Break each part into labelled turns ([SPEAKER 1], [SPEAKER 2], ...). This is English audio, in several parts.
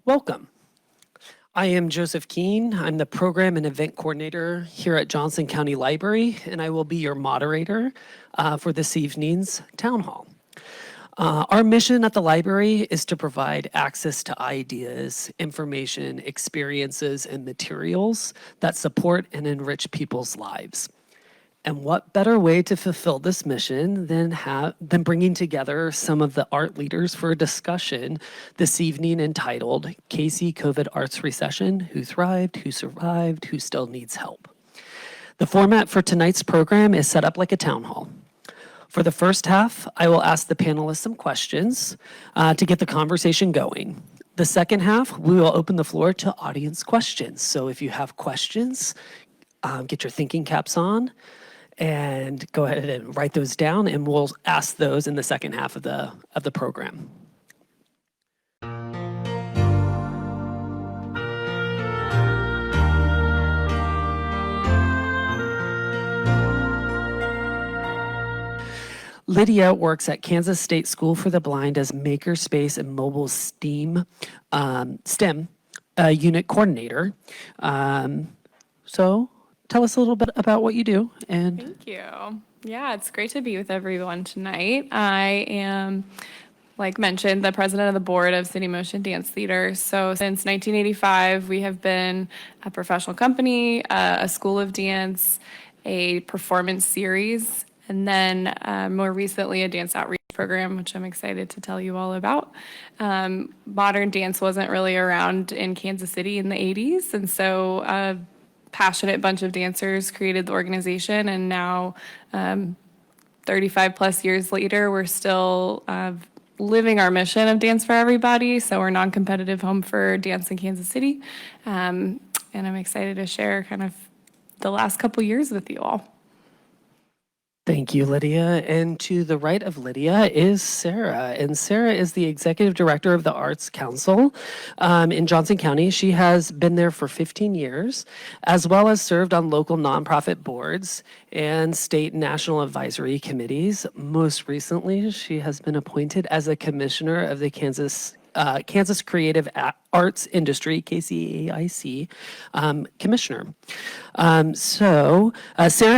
[SPEAKER 1] Welcome. I am Joseph Keene. I'm the Program and Event Coordinator here at Johnson County Library, and I will be your moderator for this evening's Town Hall. Our mission at the library is to provide access to ideas, information, experiences, and materials that support and enrich people's lives. And what better way to fulfill this mission than bringing together some of the art leaders for a discussion this evening entitled KC COVID Arts Recession, Who Thrived, Who Survived, Who Still Needs Help. The format for tonight's program is set up like a town hall. For the first half, I will ask the panelists some questions to get the conversation going. The second half, we will open the floor to audience questions. So if you have questions, get your thinking caps on and go ahead and write those down, and we'll ask those in the second half of the program. Lydia works at Kansas State School for the Blind as Makerspace and Mobile STEM unit coordinator. So tell us a little bit about what you do. And
[SPEAKER 2] thank you. Yeah, it's great to be with everyone tonight. I am, like mentioned, the president of the board of City Motion Dance Theater. So since 1985, we have been a professional company, a school of dance, a performance series, and then more recently a dance outreach program, which I'm excited to tell you all about. Modern dance wasn't really around in Kansas City in the 80s, and so a passionate bunch of dancers created the organization, and now 35 plus years later, we're still living our mission of Dance for Everybody. So we're a non-competitive home for dance in Kansas City. And I'm excited to share kind of the last couple years with you all.
[SPEAKER 1] Thank you, Lydia. And to the right of Lydia is Sarah. And Sarah is the Executive Director of the Arts Council in Johnson County. She has been there for 15 years, as well as served on local nonprofit boards and state and national advisory committees. Most recently, she has been appointed as a commissioner of the Kansas Creative Arts Industry, KCAIC, commissioner. Sarah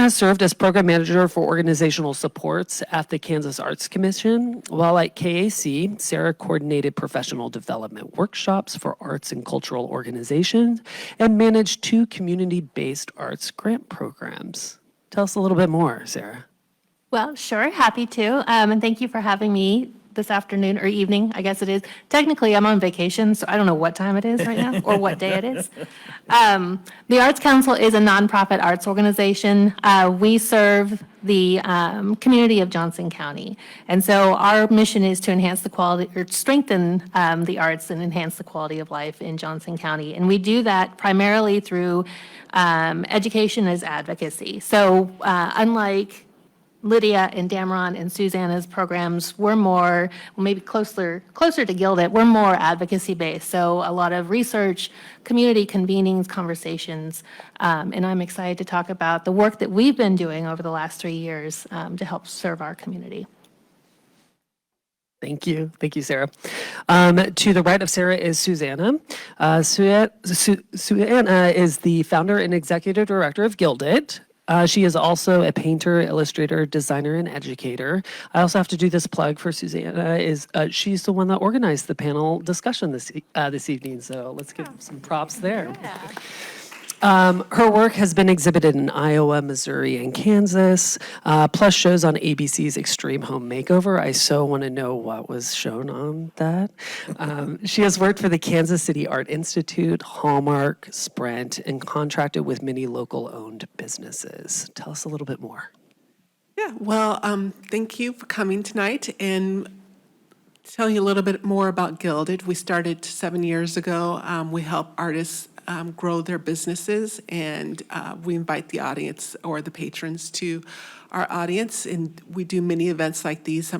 [SPEAKER 1] has served as program manager for organizational supports at the Kansas Arts Commission. While at KAC, Sarah coordinated professional development workshops for arts and cultural organizations and managed 2 community-based arts grant programs. Tell us a little bit more, Sarah.
[SPEAKER 3] Well, sure, happy to. And thank you for having me this afternoon or evening, I guess it is. Technically, I'm on vacation, so I don't know what time it is right now or what day it is. The Arts Council is a nonprofit arts organization. We serve the community of Johnson County. And so our mission is to enhance the quality or strengthen the arts and enhance the quality of life in Johnson County. And we do that primarily through education as advocacy. So unlike Lydia and Damron and Susana's programs, we're more, maybe closer to GUILDit, we're more advocacy based. So a lot of research, community convenings, conversations, and I'm excited to talk about the work that we've been doing over the last 3 years to help serve our community.
[SPEAKER 1] Thank you, Sarah. To the right of Sarah is Susana. Susana is the founder and executive director of GUILDit. She is also a painter, illustrator, designer, and educator. I also have to do this plug for Susana. She's the one that organized the panel discussion this evening, so let's give some props there. Yeah. Her work has been exhibited in Iowa, Missouri, and Kansas, plus shows on ABC's Extreme Home Makeover. I so want to know what was shown on that. She has worked for the Kansas City Art Institute, Hallmark, Sprint, and contracted with many local-owned businesses. Tell us a little bit more.
[SPEAKER 4] Yeah, well, thank you for coming tonight and tell you a little bit more about GUILDit. We started 7 years ago. We help artists grow their businesses, and we invite the audience or the patrons to our audience, and we do many events like these.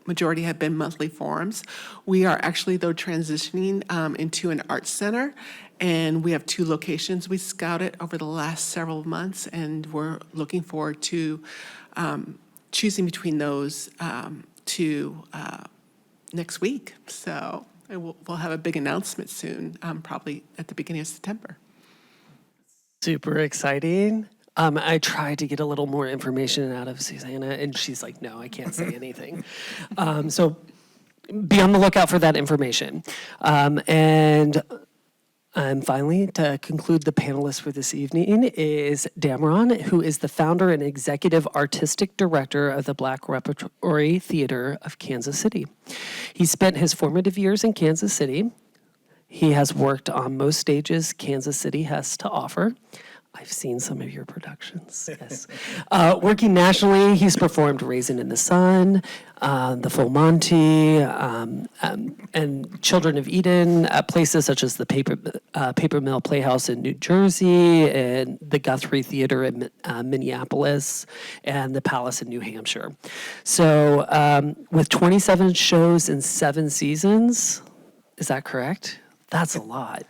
[SPEAKER 4] Majority have been monthly forums. We are actually, though, transitioning into an arts center, and we have 2 locations we scouted over the last several months, and we're looking forward to choosing between those next week. So And we'll have a big announcement soon, probably at the beginning of September.
[SPEAKER 1] Super exciting. I tried to get a little more information out of Susana, and she's like, no, I can't say anything. So be on the lookout for that information. And finally, to conclude the panelists for this evening is Damron, who is the founder and executive artistic director of the Black Repertory Theater of Kansas City. He spent his formative years in Kansas City. He has worked on most stages Kansas City has to offer. I've seen some of your productions, yes. Working nationally, he's performed Raisin in the Sun, The Full Monty, and Children of Eden at places such as the Paper Mill Playhouse in New Jersey, and the Guthrie Theater in Minneapolis, and the Palace in New Hampshire. So with 27 shows in 7 seasons, is that correct? That's a lot.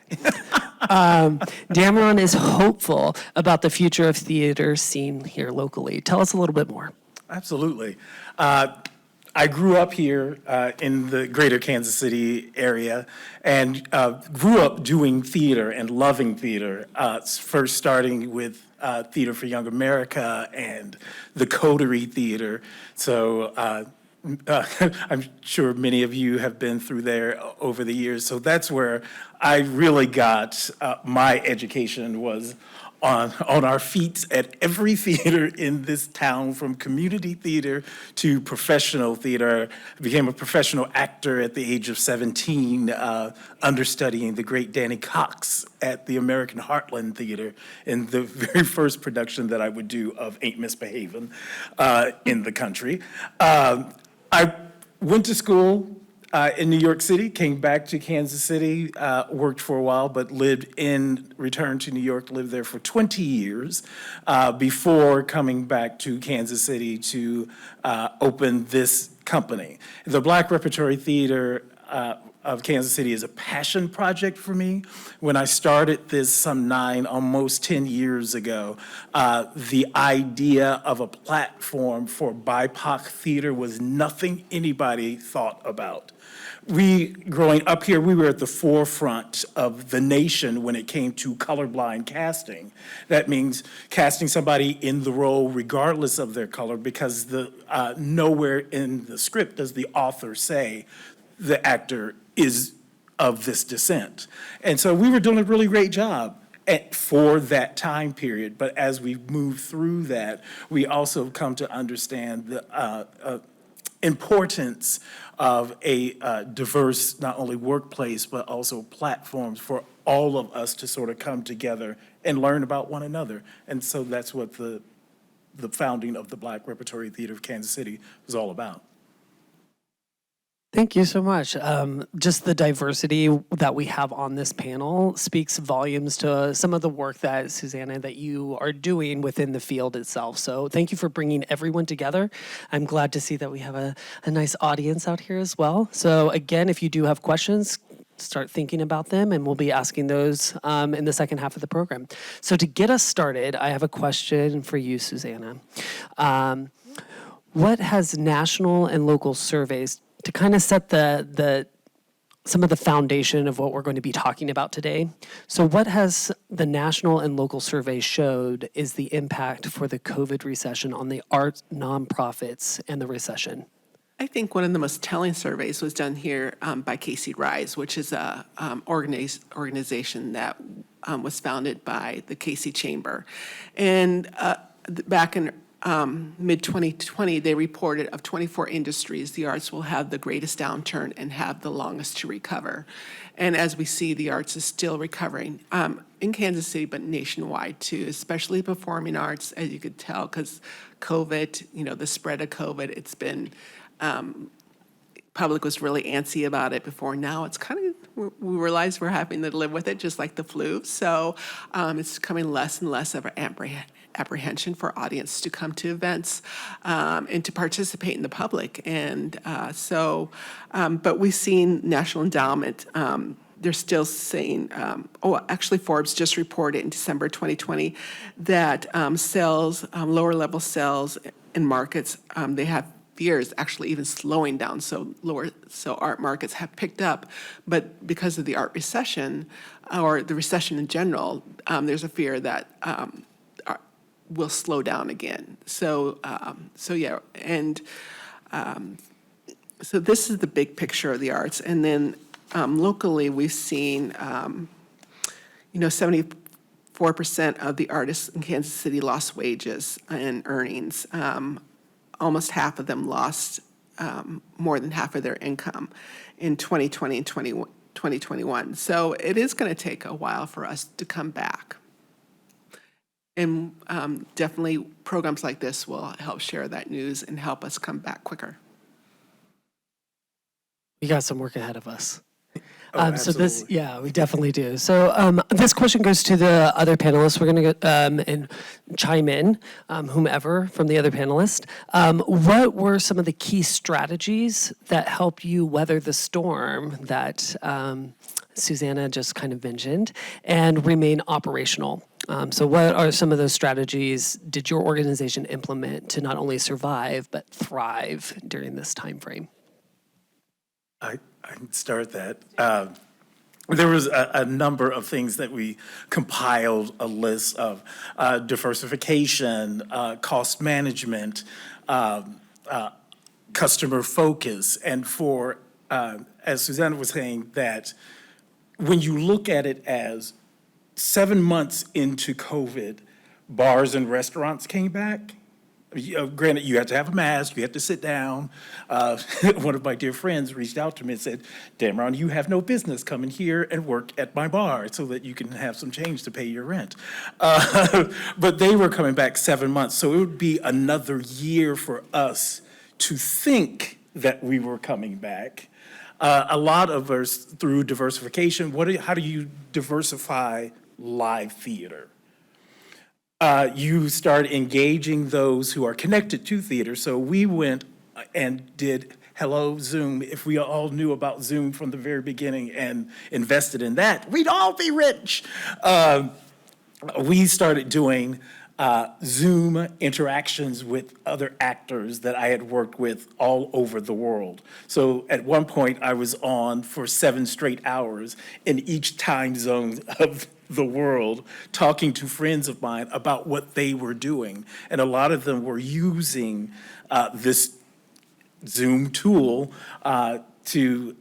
[SPEAKER 1] Damron is hopeful about the future of theater scene here locally. Tell us a little bit more.
[SPEAKER 5] Absolutely. I grew up here in the greater Kansas City area and grew up doing theater and loving theater, first starting with Theater for Young America and the Coterie Theater. So I'm sure many of you have been through there over the years. So that's where I really got my education, was on our feet at every theater in this town, from community theater to professional theater. I became a professional actor at the age of 17, understudying the great Danny Cox at the American Heartland Theater in the very first production that I would do of Ain't Misbehavin' in the country. I went to school in New York City, came back to Kansas City, worked for a while, but returned to New York, lived there for 20 years before coming back to Kansas City to open this company. The Black Repertory Theater of Kansas City is a passion project for me. When I started this some 9, almost 10 years ago, the idea of a platform for BIPOC theater was nothing anybody thought about. Growing up here, we were at the forefront of the nation when it came to colorblind casting. That means casting somebody in the role regardless of their color, because nowhere in the script does the author say the actor is of this descent. And so we were doing a really great job for that time period. But as we move through that, we also come to understand the importance of a diverse, not only workplace, but also platforms for all of us to sort of come together and learn about one another. And so that's what the founding of the Black Repertory Theater of Kansas City was all about.
[SPEAKER 1] Thank you so much. Just the diversity that we have on this panel speaks volumes to some of the work that, Susana, that you are doing within the field itself. So thank you for bringing everyone together. I'm glad to see that we have a nice audience out here as well. So again, if you do have questions, start thinking about them, and we'll be asking those in the second half of the program. So to get us started, I have a question for you, Susana. What has national and local surveys, to kind of set some of the foundation of what we're going to be talking about today. So what has the national and local surveys showed is the impact for the COVID recession on the art nonprofits and the recession?
[SPEAKER 4] I think one of the most telling surveys was done here by Casey Rise, which is a organization that was founded by the Casey Chamber. And back in mid-2020, they reported of 24 industries, the arts will have the greatest downturn and have the longest to recover. And as we see, the arts is still recovering in Kansas City, but nationwide too, especially performing arts, as you could tell, because COVID, the spread of COVID, it's been, public was really antsy about it before. Now it's kind of, we realize we're having to live with it just like the flu. So it's becoming less and less of an apprehension for audience to come to events and to participate in the public. And but we've seen National Endowment, they're still saying, actually Forbes just reported in December 2020 that sales, lower level sales in markets, they have fear is actually even slowing down, so art markets have picked up. But because of the art recession, or the recession in general, there's a fear that will slow down again. So yeah, and so this is the big picture of the arts. And then locally, we've seen, 74% of the artists in Kansas City lost wages and earnings. Almost half of them lost more than half of their income in 2020 and 2021. So it is going to take a while for us to come back. And definitely programs like this will help share that news and help us come back quicker.
[SPEAKER 1] We got some work ahead of us. So this,
[SPEAKER 5] absolutely.
[SPEAKER 1] yeah, we definitely do. So this question goes to the other panelists. We're going to and chime in, whomever from the other panelists. What were some of the key strategies that help you weather the storm that Susana just kind of mentioned and remain operational? So what are some of those strategies did your organization implement to not only survive but thrive during this time frame?
[SPEAKER 5] I can start that. There was a number of things that we compiled a list of: diversification, cost management, customer focus, and for, as Susana was saying, that when you look at it as 7 months into COVID, bars and restaurants came back. Granted, you had to have a mask, you had to sit down. One of my dear friends reached out to me and said, Damron, you have no business coming here and work at my bar so that you can have some change to pay your rent. But they were coming back 7 months, so it would be another year for us to think that we were coming back. A lot of us, through diversification, how do you diversify live theater? You start engaging those who are connected to theater. So we went and did Hello Zoom. If we all knew about Zoom from the very beginning and invested in that, we'd all be rich. We started doing Zoom interactions with other actors that I had worked with all over the world. So at one point, I was on for 7 straight hours in each time zone of the world, talking to friends of mine about what they were doing. And a lot of them were using this Zoom tool to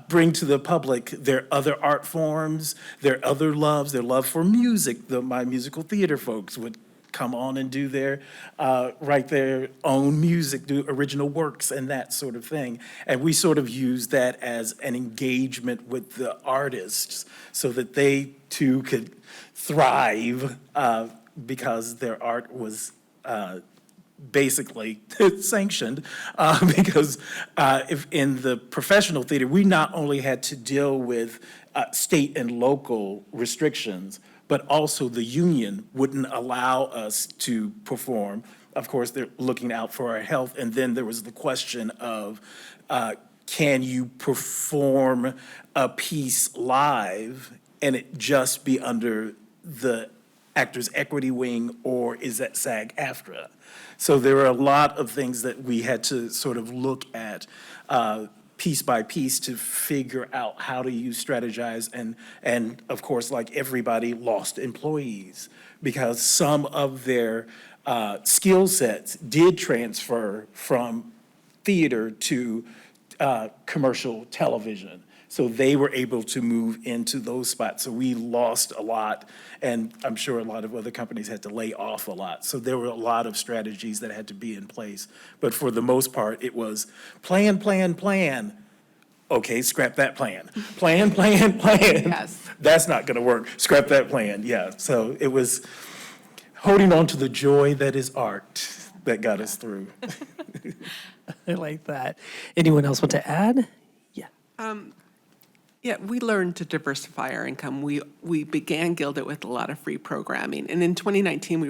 [SPEAKER 5] bring to the public their other art forms, their other loves, their love for music. My musical theater folks would come on and do write their own music, do original works and that sort of thing. And we sort of used that as an engagement with the artists so that they too could thrive because their art was basically sanctioned because if in the professional theater, we not only had to deal with state and local restrictions, but also the union wouldn't allow us to perform. Of course, they're looking out for our health. And then there was the question of, can you perform a piece live and it just be under the Actors Equity Wing, or is that SAG-AFTRA? So there were a lot of things that we had to sort of look at piece by piece to figure out how to use strategize. And of course, like everybody, lost employees because some of their skill sets did transfer from theater to commercial television. So they were able to move into those spots. So we lost a lot, and I'm sure a lot of other companies had to lay off a lot. So there were a lot of strategies that had to be in place. But for the most part, it was plan, plan, plan. Okay, scrap that plan. Plan, plan, plan.
[SPEAKER 4] Yes.
[SPEAKER 5] That's not gonna work. Scrap that plan, yeah. So it was holding on to the joy that is art that got us through.
[SPEAKER 1] I like that. Anyone else want to add? Yeah.
[SPEAKER 4] Yeah, we learned to diversify our income. We began GUILDit with a lot of free programming, and in 2019 we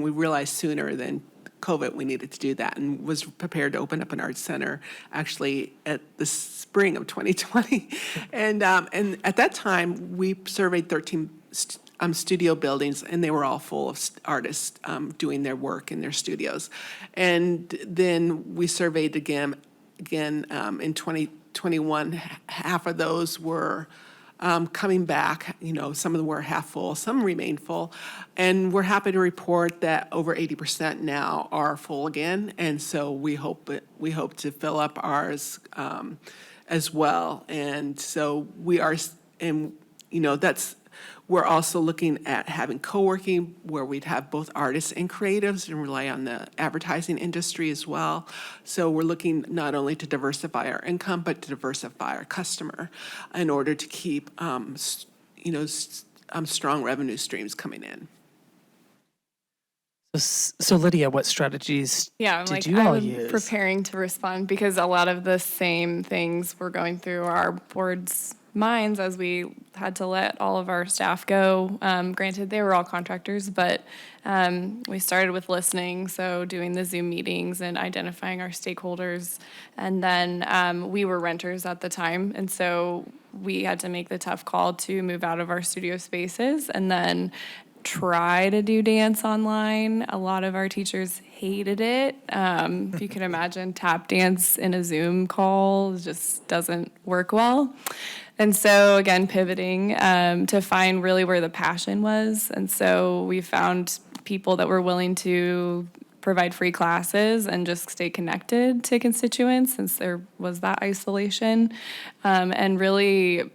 [SPEAKER 4] realized sooner than COVID we needed to do that, and was prepared to open up an arts center actually at the spring of 2020, and at that time we surveyed 13 studio buildings, and they were all full of artists doing their work in their studios. And then we surveyed again in 2021. Half of those were coming back. Some of them were half full, some remain full. And we're happy to report that over 80% now are full again. And so we hope to fill up ours as well. And so we are, and we're also looking at having co-working where we'd have both artists and creatives and rely on the advertising industry as well. So we're looking not only to diversify our income, but to diversify our customer in order to keep, strong revenue streams coming in.
[SPEAKER 1] So Lydia, what strategies did you all use?
[SPEAKER 2] I'm preparing to respond because a lot of the same things were going through our board's minds as we had to let all of our staff go. Granted, they were all contractors, but we started with listening, so doing the Zoom meetings and identifying our stakeholders. And then we were renters at the time, and so we had to make the tough call to move out of our studio spaces and then try to do dance online. A lot of our teachers hated it. If you can imagine, tap dance in a Zoom call just doesn't work well. And so, again, pivoting to find really where the passion was. And so we found people that were willing to provide free classes and just stay connected to constituents since there was that isolation, and really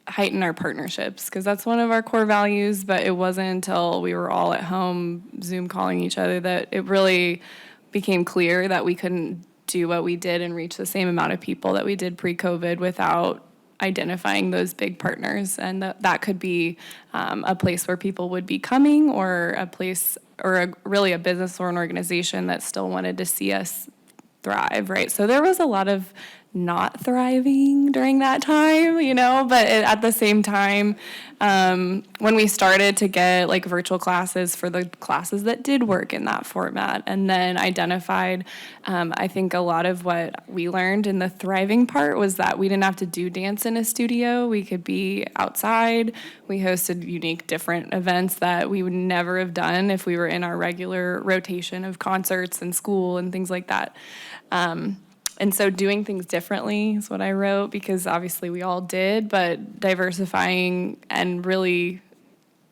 [SPEAKER 2] heighten our partnerships, because that's one of our core values. But it wasn't until we were all at home Zoom calling each other that it really became clear that we couldn't do what we did and reach the same amount of people that we did pre-COVID without identifying those big partners. And that could be a place where people would be coming, or a place, or really a business or an organization that still wanted to see us thrive, right? So there was a lot of not thriving during that time, but at the same time, when we started to get like virtual classes for the classes that did work in that format, and then identified, I think a lot of what we learned in the thriving part was that we didn't have to do dance in a studio. We could be outside. We hosted unique, different events that we would never have done if we were in our regular rotation of concerts and school and things like that. And so doing things differently is what I wrote, because obviously we all did, but diversifying and really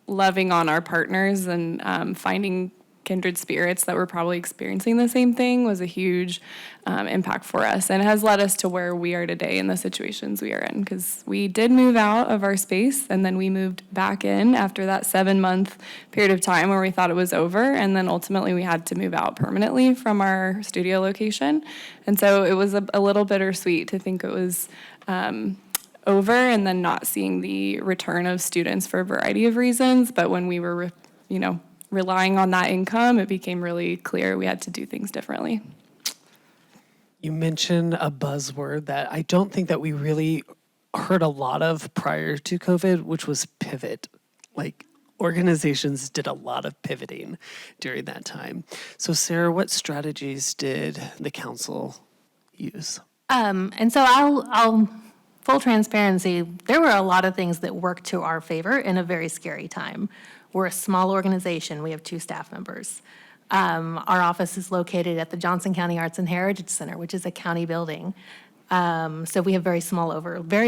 [SPEAKER 2] loving on our partners and finding kindred spirits that were probably experiencing the same thing was a huge impact for us, and has led us to where we are today in the situations we are in, because we did move out of our space and then we moved back in after that 7-month period of time where we thought it was over, and then ultimately we had to move out permanently from our studio location. And so it was a little bittersweet to think it was over and then not seeing the return of students for a variety of reasons. But when we were relying on that income, it became really clear we had to do things differently.
[SPEAKER 1] You mentioned a buzzword that I don't think that we really heard a lot of prior to COVID, which was pivot. Like, organizations did a lot of pivoting during that time. So Sarah, what strategies did the council use?
[SPEAKER 3] And so I'll full transparency, there were a lot of things that worked to our favor in a very scary time. We're a small organization. We have 2 staff members. Our office is located at the Johnson County Arts and Heritage Center, which is a county building. So we have very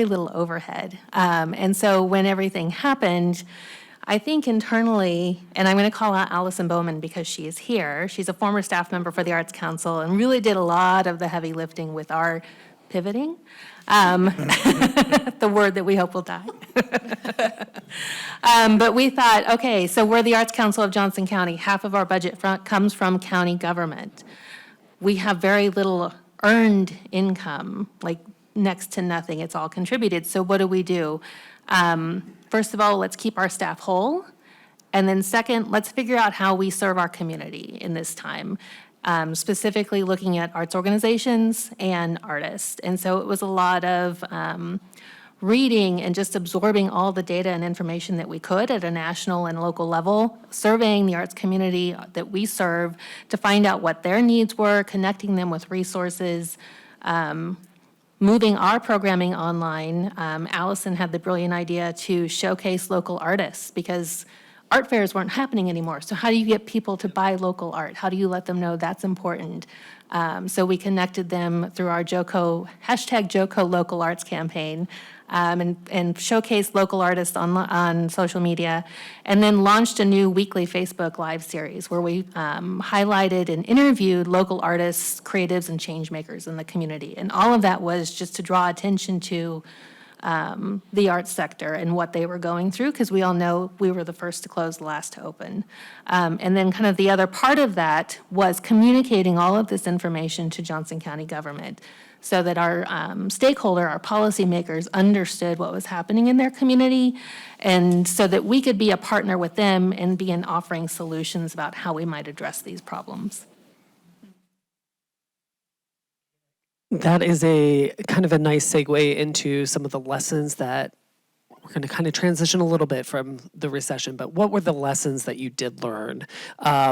[SPEAKER 3] little overhead. And so when everything happened, I think internally, and I'm going to call out Allison Bowman because she is here. She's a former staff member for the Arts Council and really did a lot of the heavy lifting with our pivoting. The word that we hope will die. But we thought, okay, so we're the Arts Council of Johnson County. Half of our budget comes from county government. We have very little earned income, like next to nothing. It's all contributed. So what do? First of all, let's keep our staff whole. And then second, let's figure out how we serve our community in this time. Specifically looking at arts organizations and artists. And so it was a lot of reading and just absorbing all the data and information that we could at a national and local level, surveying the arts community that we serve to find out what their needs were, connecting them with resources, moving our programming online, Allison had the brilliant idea to showcase local artists because art fairs weren't happening anymore. So how do you get people to buy local art? How do you let them know that's important? So we connected them through our JoCo, #JoCo Local Arts campaign, and showcased local artists on social media, and then launched a new weekly Facebook Live series where we highlighted and interviewed local artists, creatives, and change makers in the community. And all of that was just to draw attention to the arts sector and what they were going through, because we all know we were the first to close, the last to open. And then kind of the other part of that was communicating all of this information to Johnson County government so that our stakeholder, our policymakers, understood what was happening in their community, and so that we could be a partner with them and begin offering solutions about how we might address these problems.
[SPEAKER 1] That is a kind of a nice segue into some of the lessons that we're going to kind of transition a little bit from the recession, but what were the lessons that you did learn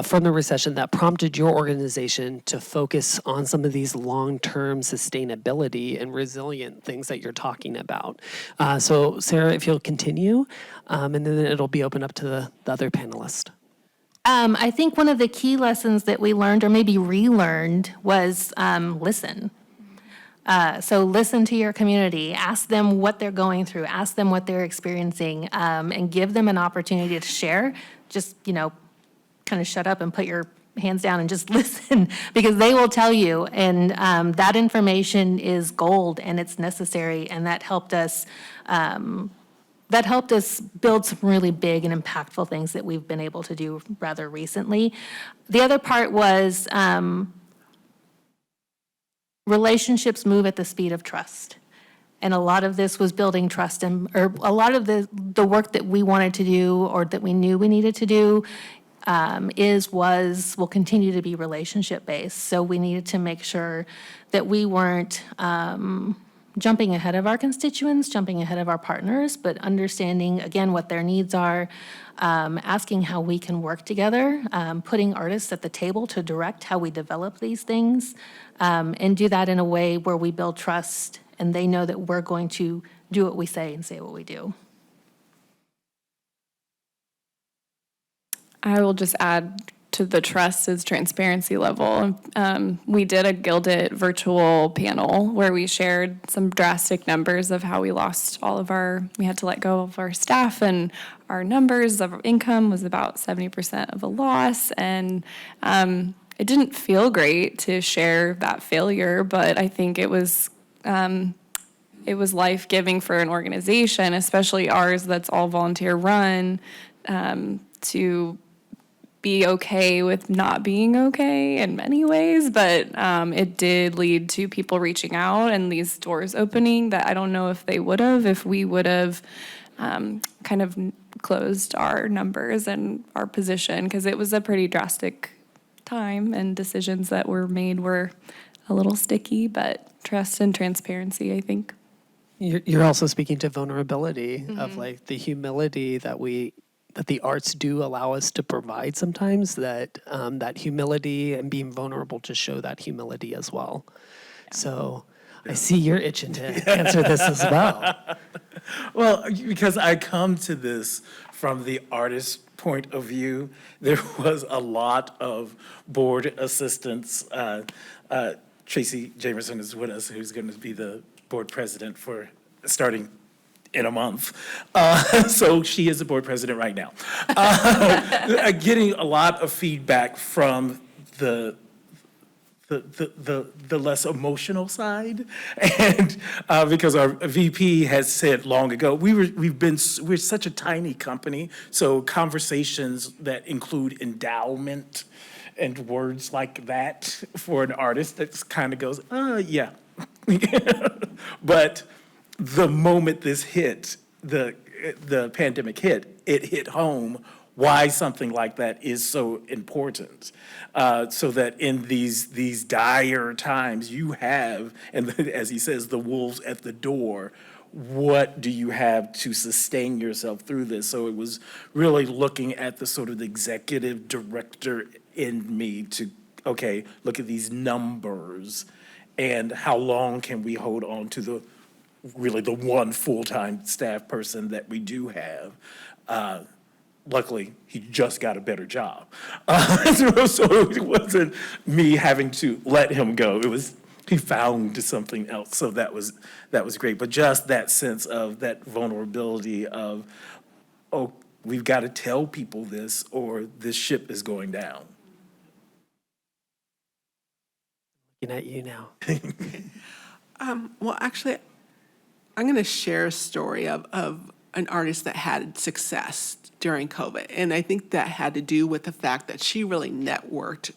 [SPEAKER 1] from the recession that prompted your organization to focus on some of these long-term sustainability and resilient things that you're talking about? So Sarah, if you'll continue, and then it'll be open up to the other panelists.
[SPEAKER 3] I think one of the key lessons that we learned, or maybe relearned, was listen. So listen to your community, ask them what they're going through, ask them what they're experiencing, and give them an opportunity to share. Just, kind of shut up and put your hands down and just listen, because they will tell you. And that information is gold, and it's necessary, and that helped us build some really big and impactful things that we've been able to do rather recently. The other part was relationships move at the speed of trust. And a lot of this was building trust, or a lot of the work that we wanted to do or that we knew we needed to do will continue to be relationship based. So we needed to make sure that we weren't jumping ahead of our constituents, jumping ahead of our partners, but understanding, again, what their needs are, asking how we can work together, putting artists at the table to direct how we develop these things, and do that in a way where we build trust and they know that we're going to do what we say and say what we do.
[SPEAKER 2] I will just add to the trust is transparency level. We did a GUILDit virtual panel where we shared some drastic numbers of how we lost we had to let go of our staff, and our numbers of income was about 70% of a loss. And it didn't feel great to share that failure, but I think it was life-giving for an organization, especially ours that's all volunteer run, to be okay with not being okay in many ways, but it did lead to people reaching out and these doors opening that I don't know if they would have if we would have kind of closed our numbers and our position, because it was a pretty drastic time and decisions that were made were a little sticky, but trust and transparency, I think.
[SPEAKER 1] You're also speaking to vulnerability of like the humility that the arts do allow us to provide sometimes, that humility and being vulnerable to show that humility as well. Yeah. So I see you're itching to answer this as well.
[SPEAKER 5] Well, because I come to this from the artist's point of view, there was a lot of board assistants. Tracy Jamerson is with us, who's going to be the board president for starting in a month. So she is the board president right now. Getting a lot of feedback from the less emotional side, and because our VP has said long ago, we're such a tiny company, so conversations that include endowment and words like that for an artist that kind of goes, yeah. But the moment this hit, the pandemic hit, it hit home why something like that is so important. So that in these dire times you have, and as he says, the wolves at the door, what do you have to sustain yourself through this? So it was really looking at the sort of the executive director in me to, okay, look at these numbers and how long can we hold on to the one full-time staff person that we do have. Luckily, he just got a better job. So it wasn't me having to let him go. It was, he found something else. So that was great. But just that sense of that vulnerability of, oh, we've got to tell people this or this ship is going down.
[SPEAKER 1] Looking at you now.
[SPEAKER 4] Well, actually, I'm going to share a story of an artist that had success during COVID. And I think that had to do with the fact that she really networked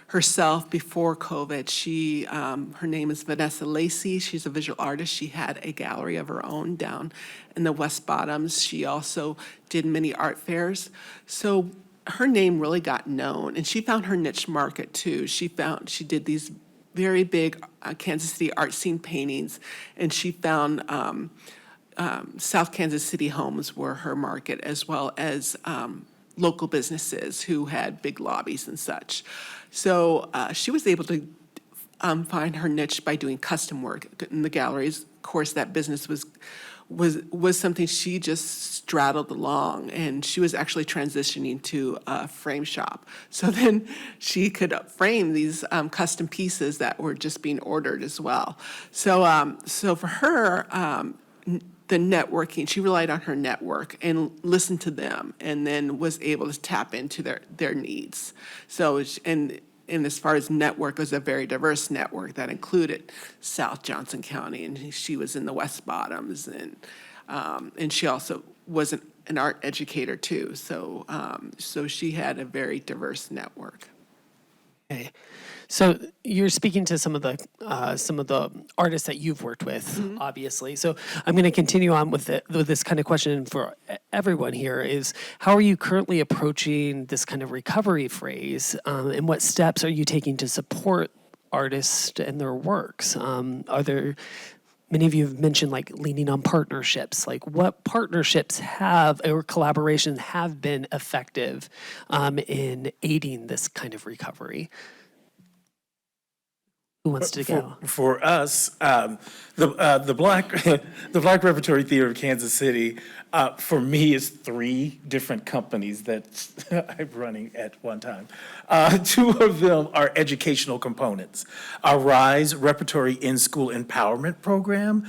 [SPEAKER 4] herself before COVID. Her name is Vanessa Lacey. She's a visual artist. She had a gallery of her own down in the West Bottoms. She also did many art fairs. So her name really got known, and she found her niche market too. She did these very big Kansas City art scene paintings, and she found South Kansas City homes were her market, as well as local businesses who had big lobbies and such. So she was able to find her niche by doing custom work in the galleries. Of course, that business was something she just straddled along, and she was actually transitioning to a frame shop. So then she could frame these custom pieces that were just being ordered as well. So for her, the networking, she relied on her network and listened to them, and then was able to tap into their needs. So, and as far as network, it was a very diverse network that included South Johnson County, and she was in the West Bottoms, and she also was an art educator too. So, so she had a very diverse network.
[SPEAKER 1] Okay. So you're speaking to some of the artists that you've worked with, obviously. So I'm going to continue on with this kind of question for everyone here is, how are you currently approaching this kind of recovery phase, and what steps are you taking to support artists and their works? Are there, many of you have mentioned like leaning on partnerships, like what partnerships have or collaborations have been effective in aiding this kind of recovery? Who wants to go?
[SPEAKER 5] For us, the Black Repertory Theater of Kansas City, for me, is 3 different companies that I'm running at one time. 2 of them are educational components. Our RISE Repertory In-School Empowerment Program,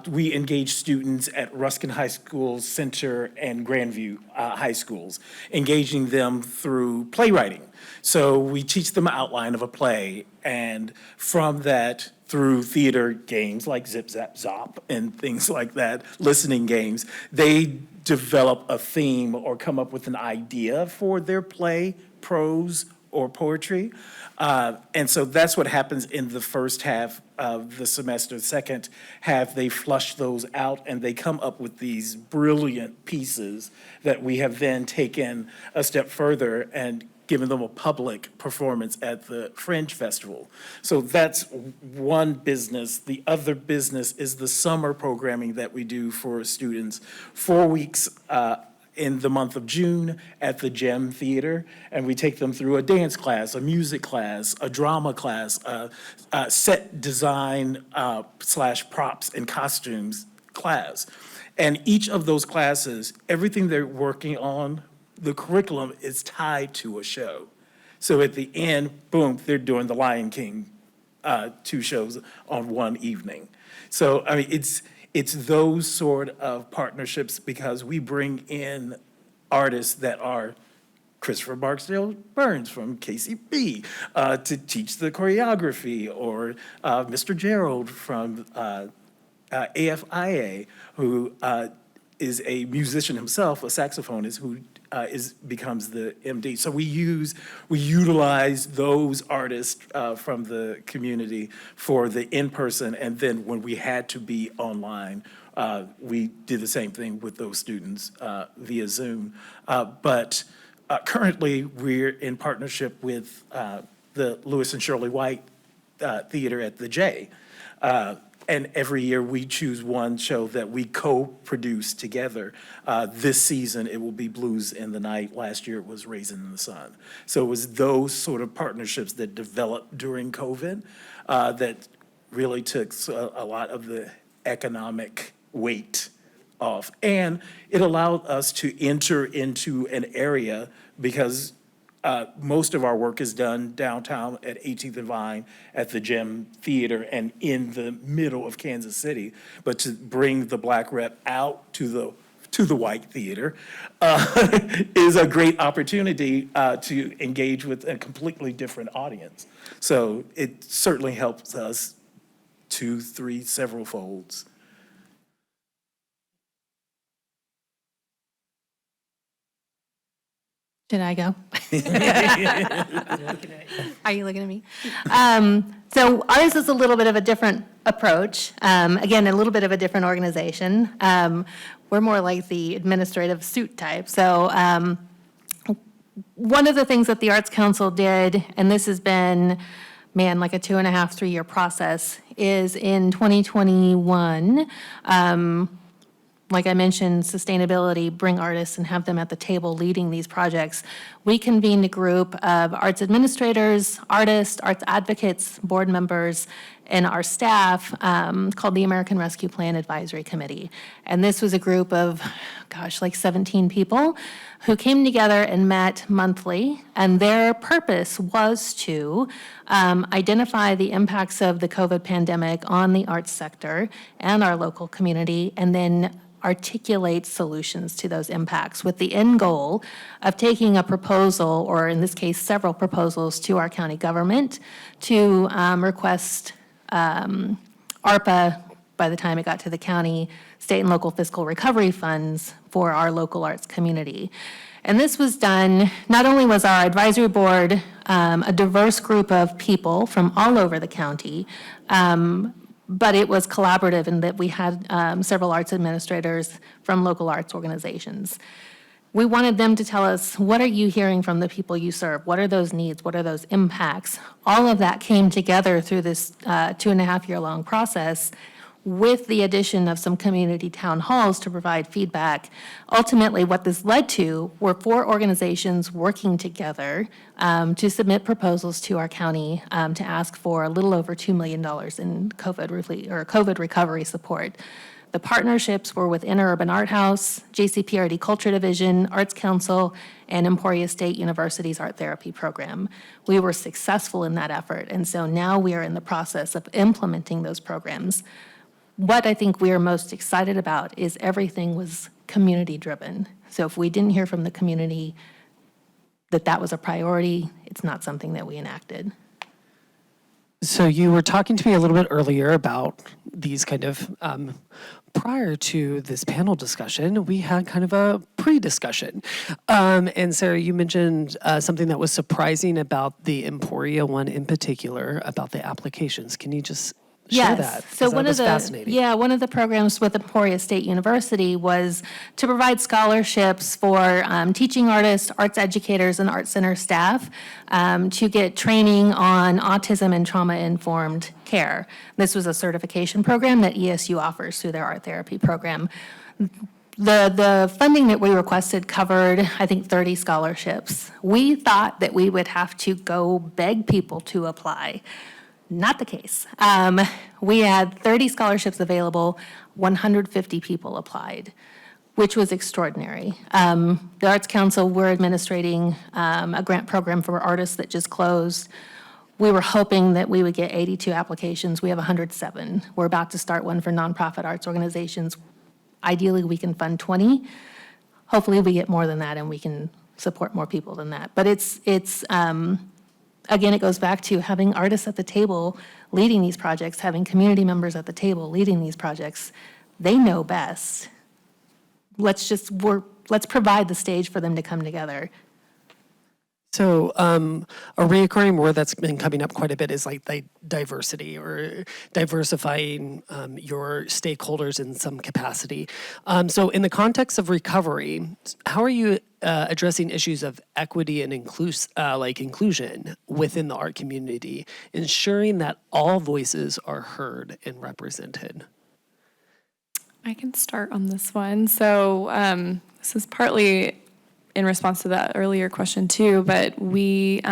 [SPEAKER 5] we engage students at Ruskin High School Center and Grandview High Schools, engaging them through playwriting. So we teach them an outline of a play, and from that, through theater games like Zip, Zap, Zop and things like that, listening games, they develop a theme or come up with an idea for their play, prose, or poetry. And so that's what happens in the first half of the semester. Second half, they flush those out and they come up with these brilliant pieces that we have then taken a step further and given them a public performance at the Fringe Festival. So that's one business. The other business is the summer programming that we do for students, 4 weeks in the month of June at the Gem Theater, and we take them through a dance class, a music class, a drama class, set design / props and costumes class. And each of those classes, everything they're working on, the curriculum is tied to a show. So at the end, boom, they're doing the Lion King 2 shows on one evening. So, I mean, it's those sort of partnerships, because we bring in artists that are Christopher Barksdale Burns from KCB to teach the choreography, or Mr. Gerald from AFIA, who is a musician himself, a saxophonist, who becomes the MD. So we utilize those artists from the community for the in-person, and then when we had to be online, we did the same thing with those students via Zoom. But currently, we're in partnership with the Lewis and Shirley White Theater at the J. And every year we choose one show that we co-produce together. This season, it will be Blues in the Night. Last year, it was Raisin in the Sun. So it was those sort of partnerships that developed during COVID that really took a lot of the economic weight off. And it allowed us to enter into an area because most of our work is done downtown at 18th and Vine, at the Gem Theater, and in the middle of Kansas City. But to bring the Black rep out to the white theater is a great opportunity to engage with a completely different audience. So it certainly helps us 2, 3, several folds.
[SPEAKER 3] Should I go? Are you looking at me? So ours is a little bit of a different approach. Again, a little bit of a different organization. We're more like the administrative suit type. So one of the things that the Arts Council did, and this has been, man, like a 2.5, 3-year process, is in 2021, like I mentioned, sustainability, bring artists and have them at the table leading these projects. We convened a group of arts administrators, artists, arts advocates, board members, and our staff called the American Rescue Plan Advisory Committee. And this was a group of, like 17 people who came together and met monthly. And their purpose was to identify the impacts of the COVID pandemic on the arts sector and our local community, and then articulate solutions to those impacts with the end goal of taking a proposal, or in this case, several proposals, to our county government to request ARPA, by the time it got to the county, state and local fiscal recovery funds for our local arts community. And this was done, not only was our advisory board a diverse group of people from all over the county, but it was collaborative in that we had several arts administrators from local arts organizations. We wanted them to tell us, what are you hearing from the people you serve? What are those needs? What are those impacts? All of that came together through this 2.5-year-long process, with the addition of some community town halls to provide feedback. Ultimately, what this led to were 4 organizations working together to submit proposals to our county to ask for a little over $2 million in COVID recovery support. The partnerships were with Interurban Art House, JCPRD Culture Division, Arts Council, and Emporia State University's Art Therapy Program. We were successful in that effort, and so now we are in the process of implementing those programs. What I think we are most excited about is everything was community-driven. So if we didn't hear from the community that was a priority, it's not something that we enacted.
[SPEAKER 1] So you were talking to me a little bit earlier about these kind of, prior to this panel discussion, we had kind of a pre-discussion. And Sarah, you mentioned something that was surprising about the Emporia one in particular, about the applications. Can you just share that?
[SPEAKER 3] So
[SPEAKER 1] That was fascinating.
[SPEAKER 3] one of the programs with Emporia State University was to provide scholarships for teaching artists, arts educators, and art center staff to get training on autism and trauma-informed care. This was a certification program that ESU offers through their art therapy program. The funding that we requested covered, I think, 30 scholarships. We thought that we would have to go beg people to apply. Not the case. We had 30 scholarships available, 150 people applied, which was extraordinary. The Arts Council, we're administrating a grant program for artists that just closed. We were hoping that we would get 82 applications. We have 107. We're about to start one for nonprofit arts organizations. Ideally, we can fund 20. Hopefully, we get more than that and we can support more people than that. But again, it goes back to having artists at the table leading these projects, having community members at the table leading these projects. They know best. Let's provide the stage for them to come together.
[SPEAKER 1] So a recurring word that's been coming up quite a bit is like diversity, or diversifying your stakeholders in some capacity. So in the context of recovery, how are you addressing issues of equity and inclusion within the art community, ensuring that all voices are heard and represented?
[SPEAKER 2] I can start on this one. So this is partly in response to that earlier question too, but we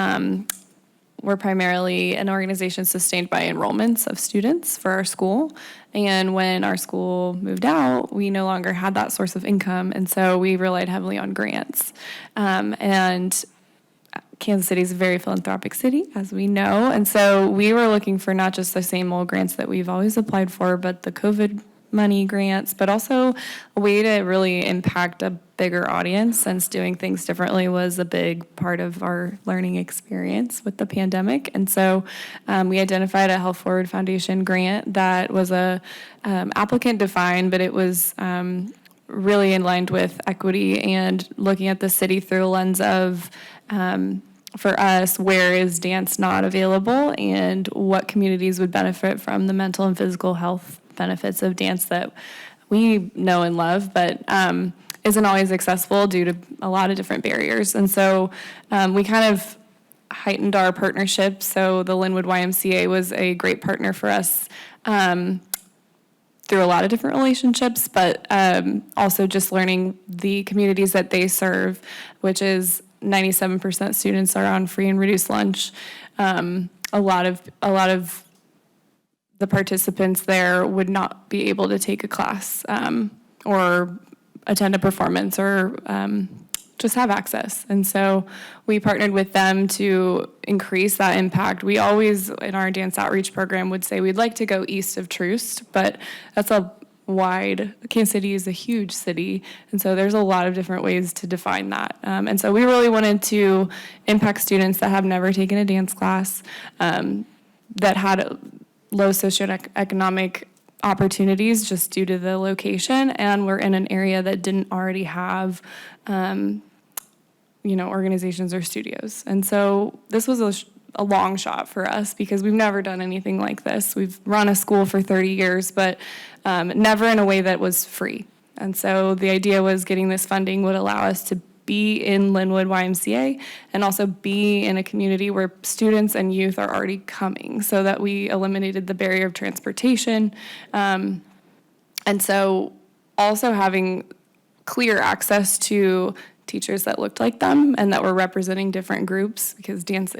[SPEAKER 2] we're primarily an organization sustained by enrollments of students for our school. And when our school moved out, we no longer had that source of income. And so we relied heavily on grants. And Kansas City is a very philanthropic city, as we know. And so we were looking for not just the same old grants that we've always applied for, but the COVID money grants, but also a way to really impact a bigger audience, since doing things differently was a big part of our learning experience with the pandemic. And so we identified a Health Forward Foundation grant that was a applicant defined, but it was really in line with equity and looking at the city through a lens of, for us, where is dance not available and what communities would benefit from the mental and physical health benefits of dance that we know and love, but isn't always accessible due to a lot of different barriers. And so we kind of heightened our partnership. So the Linwood YMCA was a great partner for us through a lot of different relationships, but also just learning the communities that they serve, which is 97% students are on free and reduced lunch. A lot of the participants there would not be able to take a class or attend a performance or just have access. And so we partnered with them to increase that impact. We always, in our dance outreach program, would say we'd like to go east of Troost, but that's a wide, Kansas City is a huge city, and so there's a lot of different ways to define that. And so we really wanted to impact students that have never taken a dance class, that had low socioeconomic opportunities just due to the location, and we're in an area that didn't already have organizations or studios. And so this was a long shot for us because we've never done anything like this. We've run a school for 30 years, but never in a way that was free. And so the idea was getting this funding would allow us to be in Linwood YMCA and also be in a community where students and youth are already coming, so that we eliminated the barrier of transportation. And so also having clear access to teachers that looked like them and that were representing different groups, because dance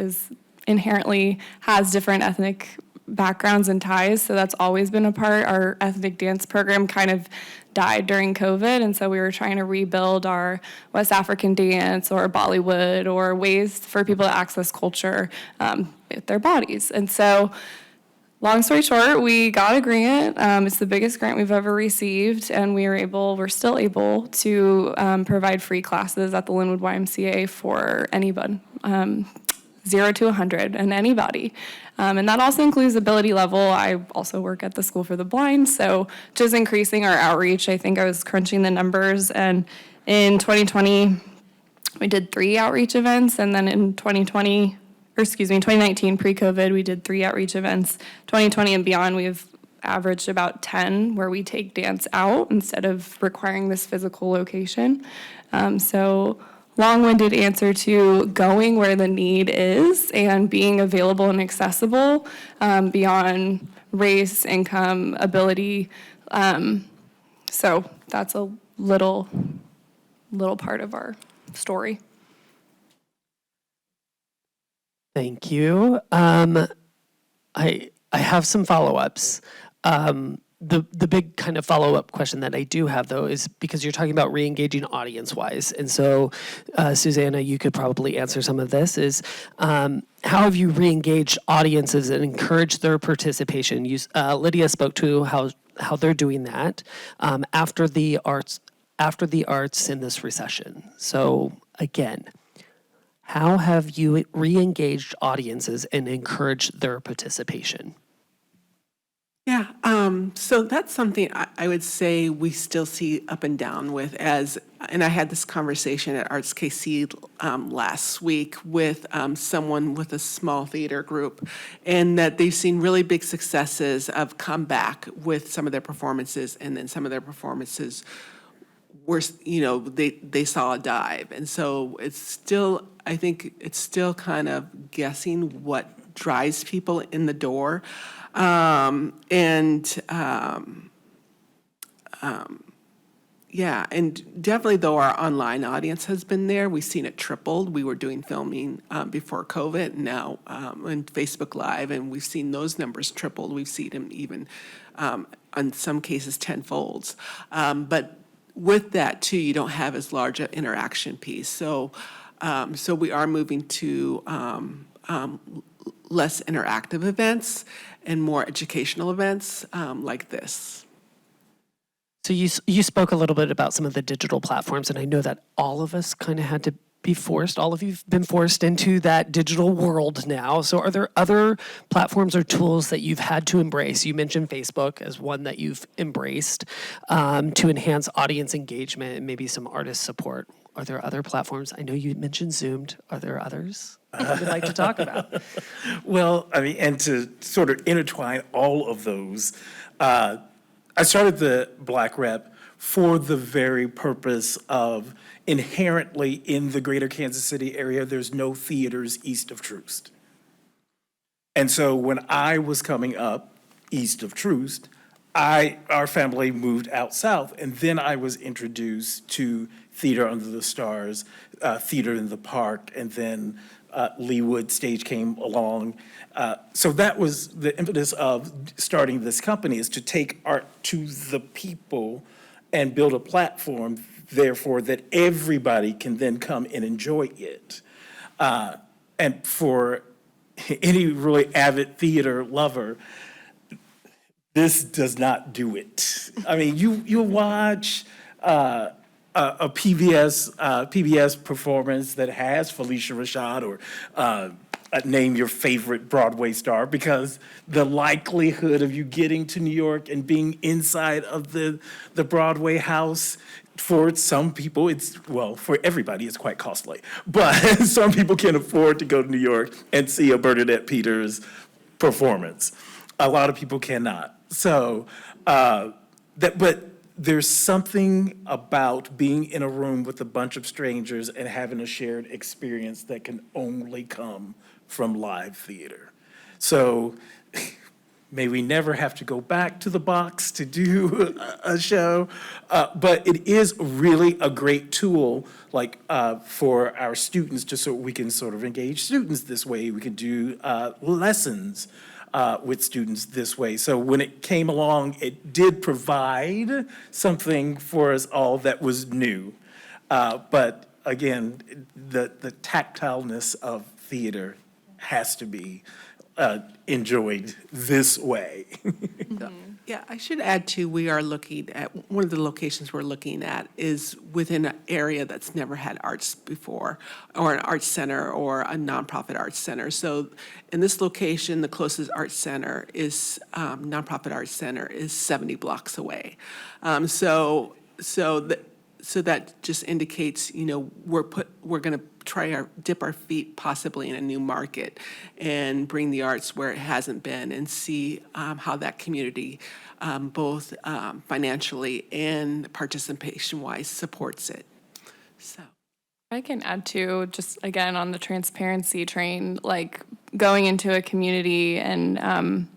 [SPEAKER 2] inherently has different ethnic backgrounds and ties, so that's always been a part. Our ethnic dance program kind of died during COVID, and so we were trying to rebuild our West African dance or Bollywood or ways for people to access culture with their bodies. And so long story short, we got a grant. It's the biggest grant we've ever received, and we're still able to provide free classes at the Linwood YMCA for anyone, 0 to 100, and anybody. And that also includes ability level. I also work at the School for the Blind, so just increasing our outreach. I think I was crunching the numbers, and in 2020, we did 3 outreach events, and then in 2019, pre-COVID, we did 3 outreach events. 2020 and beyond, we've averaged about 10 where we take dance out instead of requiring this physical location. So long-winded answer to going where the need is and being available and accessible beyond race, income, ability. So that's a little part of our story.
[SPEAKER 1] Thank you. I have some follow-ups. The big kind of follow-up question that I do have, though, is because you're talking about re-engaging audience-wise. And so, Susana, you could probably answer some of this, is how have you re-engaged audiences and encouraged their participation? Lydia spoke to how they're doing that after the arts in this recession. So, again, how have you re-engaged audiences and encouraged their participation?
[SPEAKER 4] Yeah, so that's something I would say we still see up and down with and I had this conversation at Arts KC last week with someone with a small theater group, and that they've seen really big successes of comeback with some of their performances, and then some of their performances were, they saw a dive. And so I think it's still kind of guessing what drives people in the door. Yeah, and definitely though our online audience has been there, we've seen it tripled. We were doing filming before COVID, and now on Facebook Live, and we've seen those numbers tripled. We've seen them even, in some cases, tenfolds. But with that too, you don't have as large an interaction piece. So we are moving to less interactive events and more educational events like this.
[SPEAKER 1] So you spoke a little bit about some of the digital platforms, and I know that all of us kind of had to be forced, all of you've been forced into that digital world now. So are there other platforms or tools that you've had to embrace? You mentioned Facebook as one that you've embraced to enhance audience engagement and maybe some artist support. Are there other platforms? I know you mentioned Zoomed. Are there others that you'd like to talk about?
[SPEAKER 5] Well, I mean, and to sort of intertwine all of those, I started the Black Rep for the very purpose of inherently in the greater Kansas City area, there's no theaters east of Troost. And so when I was coming up east of Troost, our family moved out south, and then I was introduced to Theater Under the Stars, Theater in the Park, and then Leewood Stage came along. So that was the impetus of starting this company, is to take art to the people and build a platform, therefore, that everybody can then come and enjoy it. And for any really avid theater lover, this does not do it. I mean, you watch a PBS performance that has Felicia Rashad or name your favorite Broadway star, because the likelihood of you getting to New York and being inside of the Broadway house, for some people, for everybody, it's quite costly. But some people can afford to go to New York and see a Bernadette Peters performance. A lot of people cannot. So, but there's something about being in a room with a bunch of strangers and having a shared experience that can only come from live theater. So may we never have to go back to the box to do a show, but it is really a great tool, like for our students, just so we can sort of engage students this way. We can do lessons with students this way. So when it came along, it did provide something for us all that was new. But again, the tactileness of theater has to be enjoyed this way.
[SPEAKER 4] Yeah, I should add too, we are looking at, one of the locations we're looking at is within an area that's never had arts before, or an arts center or a nonprofit arts center. So in this location, the closest arts center is, nonprofit arts center is 70 blocks away. So that just indicates, we're going to dip our feet possibly in a new market and bring the arts where it hasn't been, and see how that community, both financially and participation-wise, supports it. So.
[SPEAKER 2] I can add to, just again on the transparency train, like going into a community and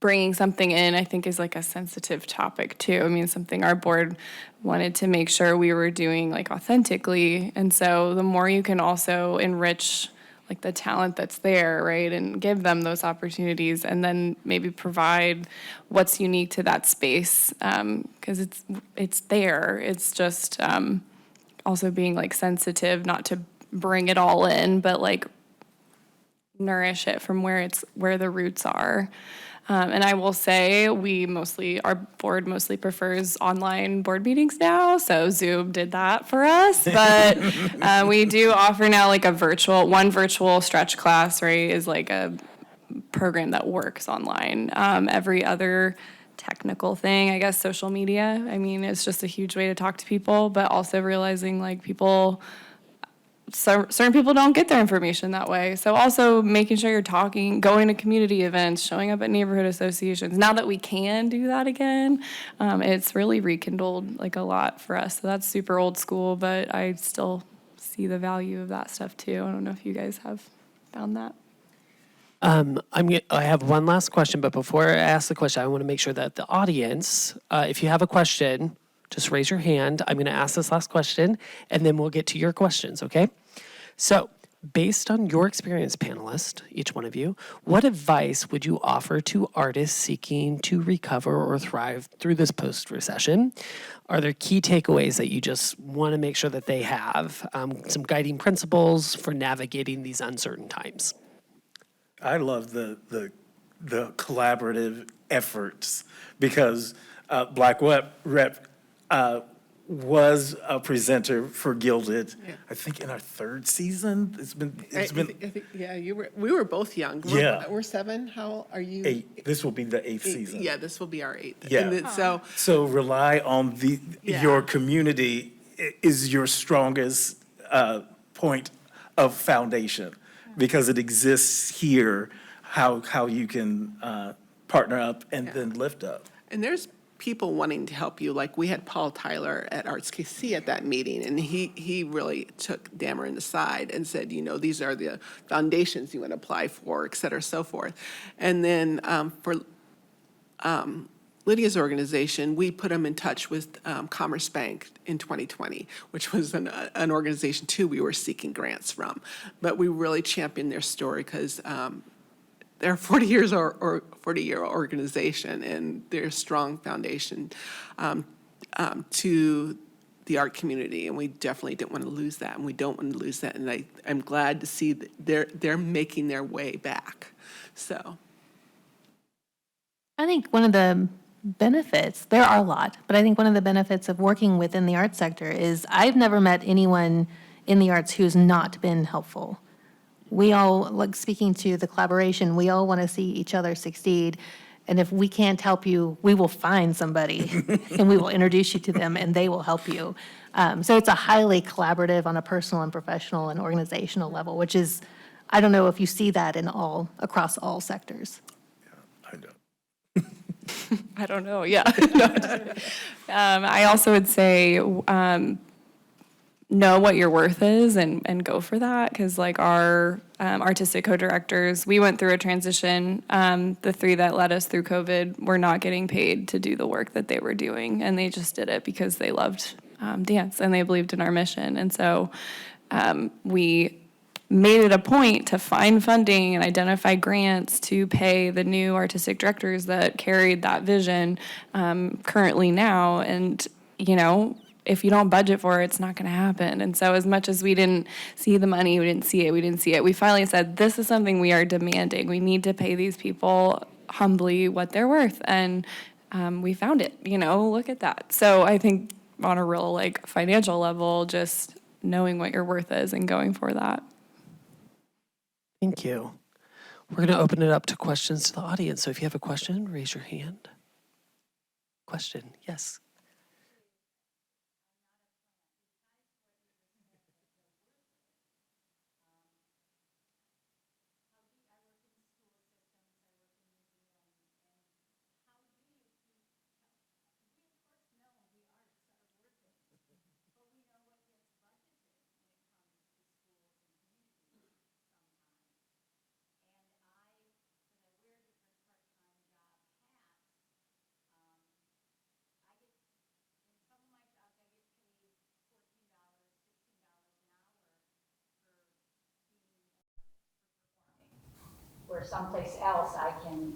[SPEAKER 2] bringing something in, I think, is like a sensitive topic too. I mean, something our board wanted to make sure we were doing like authentically. And so the more you can also enrich like the talent that's there, right, and give them those opportunities, and then maybe provide what's unique to that space, because it's there. It's just also being like sensitive, not to bring it all in, but like nourish it from where the roots are. And I will say our board mostly prefers online board meetings now, so Zoom did that for us. But we do offer now like one virtual stretch class, right, is like a program that works online. Every other technical thing, I guess, social media, I mean, it's just a huge way to talk to people, but also realizing like certain people don't get their information that way. So also making sure you're going to community events, showing up at neighborhood associations. Now that we can do that again, it's really rekindled like a lot for us. So that's super old school, but I still see the value of that stuff too. I don't know if you guys have found that.
[SPEAKER 1] I have one last question, but before I ask the question, I want to make sure that the audience, if you have a question, Just raise your hand. I'm going to ask this last question, and then we'll get to your questions, okay? So, based on your experience, panelists, each one of you, what advice would you offer to artists seeking to recover or thrive through this post-recession? Are there key takeaways that you just want to make sure that they have? Some guiding principles for navigating these uncertain times?
[SPEAKER 5] I love the collaborative efforts because Black Rep was a presenter for GUILDit.
[SPEAKER 4] Yeah.
[SPEAKER 5] I think in our third season. It's been
[SPEAKER 4] I think, yeah, we were both young.
[SPEAKER 5] Yeah.
[SPEAKER 4] We're 7. How old are you?
[SPEAKER 5] 8. This will be the 8th season.
[SPEAKER 4] Yeah, this will be our 8th.
[SPEAKER 5] Yeah.
[SPEAKER 4] And so,
[SPEAKER 5] So rely on
[SPEAKER 4] Yeah.
[SPEAKER 5] your community is your strongest point of foundation because it exists here. How you can partner up and then lift up.
[SPEAKER 4] and there's people wanting to help you. Like, we had Paul Tyler at Arts KC at that meeting, and he really took Damron aside and said, these are the foundations you want to apply for, et cetera, so forth. And then for Lydia's organization, we put them in touch with Commerce Bank in 2020, which was an organization, too, we were seeking grants from. But we really championed their story because they're a 40-year organization, and they're a strong foundation to the art community, and we definitely didn't want to lose that, and we don't want to lose that. And I'm glad to see that they're making their way back. So
[SPEAKER 3] I think one of the benefits, there are a lot, but I think one of the benefits of working within the arts sector is I've never met anyone in the arts who's not been helpful. We all, like speaking to the collaboration, we all want to see each other succeed. And if we can't help you, we will find somebody and we will introduce you to them and they will help you. So it's a highly collaborative on a personal and professional and organizational level, which is, I don't know if you see that across all sectors.
[SPEAKER 5] I know.
[SPEAKER 2] I don't know, yeah. I also would say, know what your worth is and go for that, because like our artistic co-directors, we went through a transition. The 3 that led us through COVID were not getting paid to do the work that they were doing, and they just did it because they loved dance and they believed in our mission. And so we made it a point to find funding and identify grants to pay the new artistic directors that carried that vision currently now. And, if you don't budget for it, it's not going to happen. And so as much as we didn't see the money, we didn't see it, we finally said, this is something we are demanding. We need to pay these people humbly what they're worth. And we found it, look at that. So I think on a real financial level, just knowing what your worth is and going for that.
[SPEAKER 1] Thank you. We're going to open it up to questions to the audience. So if you have a question, raise your hand. Question, yes.
[SPEAKER 6] Where someplace else I can,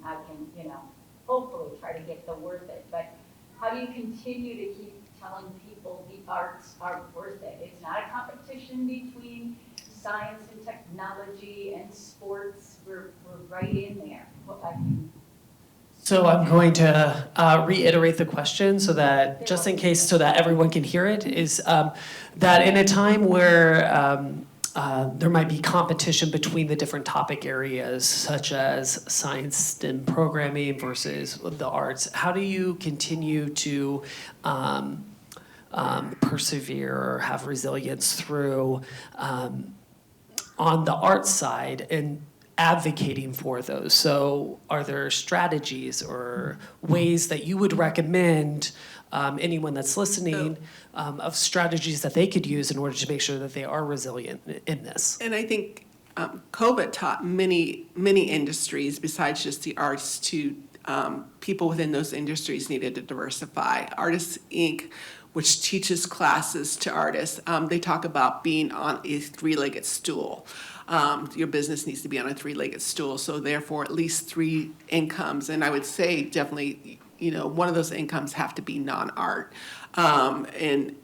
[SPEAKER 6] hopefully try to get the worth it. But how do you continue to keep telling people the arts are worth it? It's not a competition between science and technology and sports. We're right in there.
[SPEAKER 1] So I'm going to reiterate the question so that, just in case, so that everyone can hear it, is that in a time where there might be competition between the different topic areas, such as science, STEM programming versus the arts, how do you continue to persevere or have resilience through on the arts side and advocating for those? So are there strategies or ways that you would recommend anyone that's listening of strategies that they could use in order to make sure that they are resilient in this?
[SPEAKER 4] And I think COVID taught many industries besides just the arts to people within those industries needed to diversify. Artists Inc., which teaches classes to artists. They talk about being on a three-legged stool. Your business needs to be on a three-legged stool, so therefore at least three incomes. And I would say definitely, one of those incomes have to be non-art. And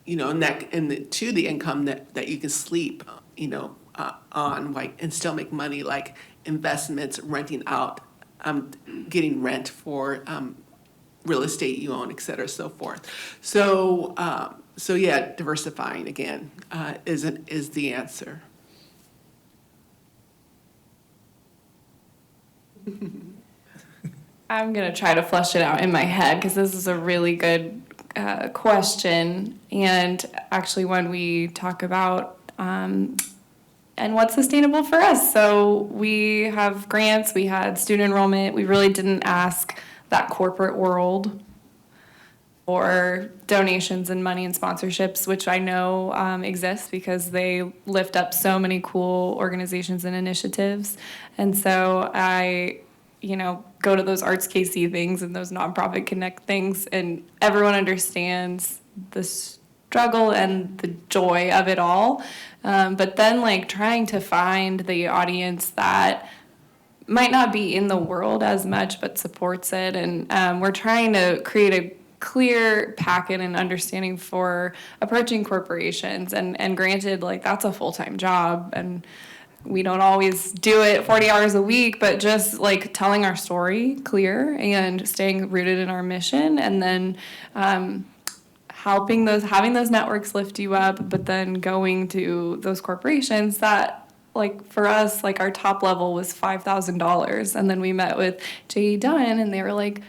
[SPEAKER 4] the income that you can sleep, on, like, and still make money, like investments, renting out, getting rent for real estate you own, et cetera, so forth. So yeah, diversifying again is the answer.
[SPEAKER 2] I'm going to try to flesh it out in my head because this is a really good question. And actually, when we talk about and what's sustainable for us. So we have grants, we had student enrollment. We really didn't ask that corporate world for donations and money and sponsorships, which I know exists because they lift up so many cool organizations and initiatives. And so I, go to those Arts KC things and those Nonprofit Connect things, and everyone understands the struggle and the joy of it all. But then trying to find the audience that might not be in the world as much but supports it. And we're trying to create a clear packet and understanding for approaching corporations. And granted, that's a full-time job, and we don't always do it 40 hours a week, but just telling our story clear and staying rooted in our mission, and then having those networks lift you up, but then going to those corporations that, for us, our top level was $5,000. And then we met with J.E. Dunn, and they were like,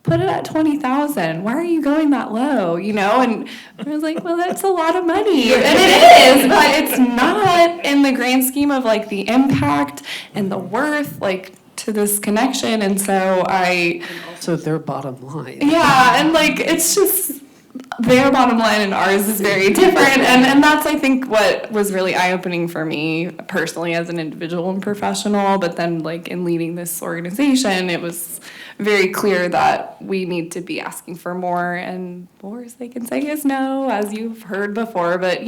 [SPEAKER 2] put it at 20,000. Why are you going that low? And I was like, well, that's a lot of money. And it is, but it's not in the grand scheme of the impact and the worth, to this connection. And so
[SPEAKER 1] Also their bottom line.
[SPEAKER 2] yeah, and it's just their bottom line and ours is very different. And that's, I think, what was really eye-opening for me personally as an individual and professional. But then, in leading this organization, it was very clear that we need to be asking for more. And worse they can say is no, as you've heard before. But,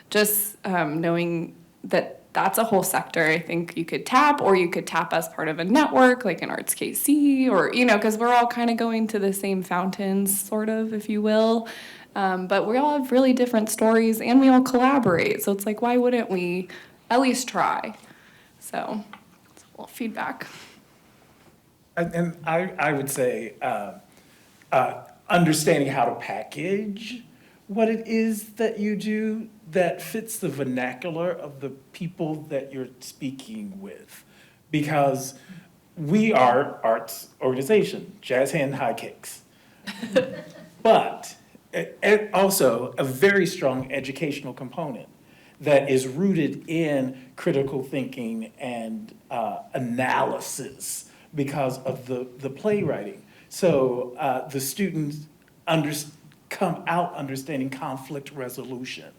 [SPEAKER 2] just knowing that that's a whole sector I think you could tap, or you could tap as part of a network like an Arts KC, or, because we're all kind of going to the same fountains, sort of, if you will. But we all have really different stories, and we all collaborate. So it's why wouldn't we at least try? So it's a little feedback.
[SPEAKER 5] And I would say understanding how to package what it is that you do that fits the vernacular of the people that you're speaking with. Because we are arts organization, jazz hand, high kicks. But also a very strong educational component that is rooted in critical thinking and analysis because of the playwriting. So the students come out understanding conflict resolution.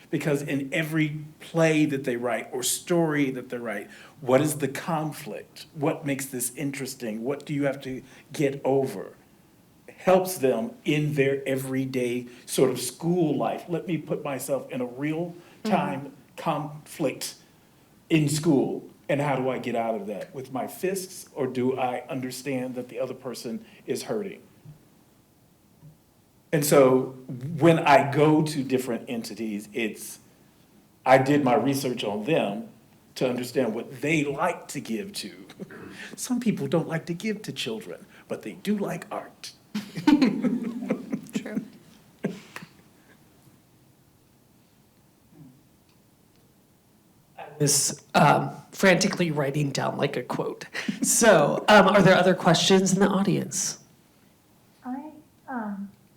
[SPEAKER 5] Because in every play that they write or story that they write, what is the conflict? What makes this interesting? What do you have to get over? Helps them in their everyday sort of school life. Let me put myself in a real-time conflict in school, and how do I get out of that? With my fists, or do I understand that the other person is hurting? And so when I go to different entities, I did my research on them to understand what they like to give to. Some people don't like to give to children, but they do like art.
[SPEAKER 2] True.
[SPEAKER 1] Is frantically writing down a quote. So are there other questions in the audience?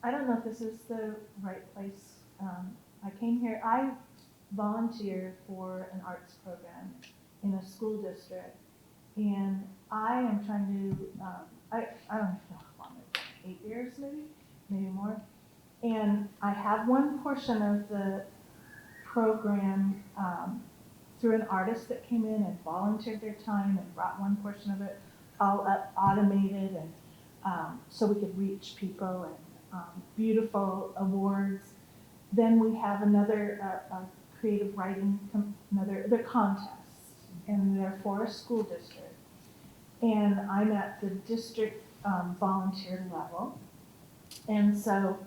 [SPEAKER 7] I don't know if this is the right place. I came here, I volunteer for an arts program in a school district, and I am trying to, I don't know how long it's 8 years maybe more. And I have one portion of the program through an artist that came in and volunteered their time and brought one portion of it all up automated, and so we could reach people and beautiful awards. Then we have another creative writing, they're contests, and they're for a school district. And I'm at the district volunteer level. And so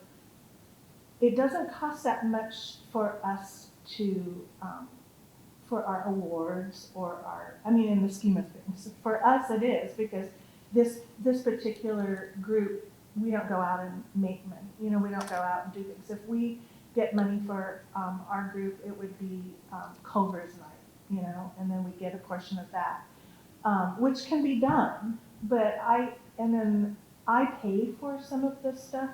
[SPEAKER 7] it doesn't cost that much for us to, for our awards or in the scheme of things. For us it is, because this particular group, we don't go out and make money. We don't go out and do things. If we get money for our group, it would be Culver's night, and then we get a portion of that, which can be done. But then I pay for some of this stuff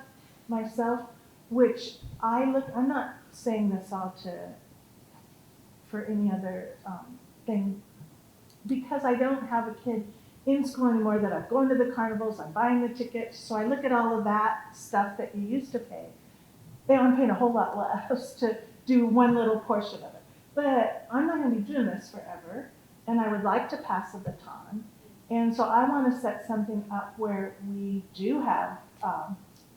[SPEAKER 7] myself, which I'm not saying this all for any other thing, because I don't have a kid in school anymore that I'm going to the carnivals, I'm buying the tickets, so I look at all of that stuff that you used to pay. I'm paying a whole lot less to do one little portion of it. But I'm not going to be doing this forever, and I would like to pass the baton. And so I want to set something up where we do have an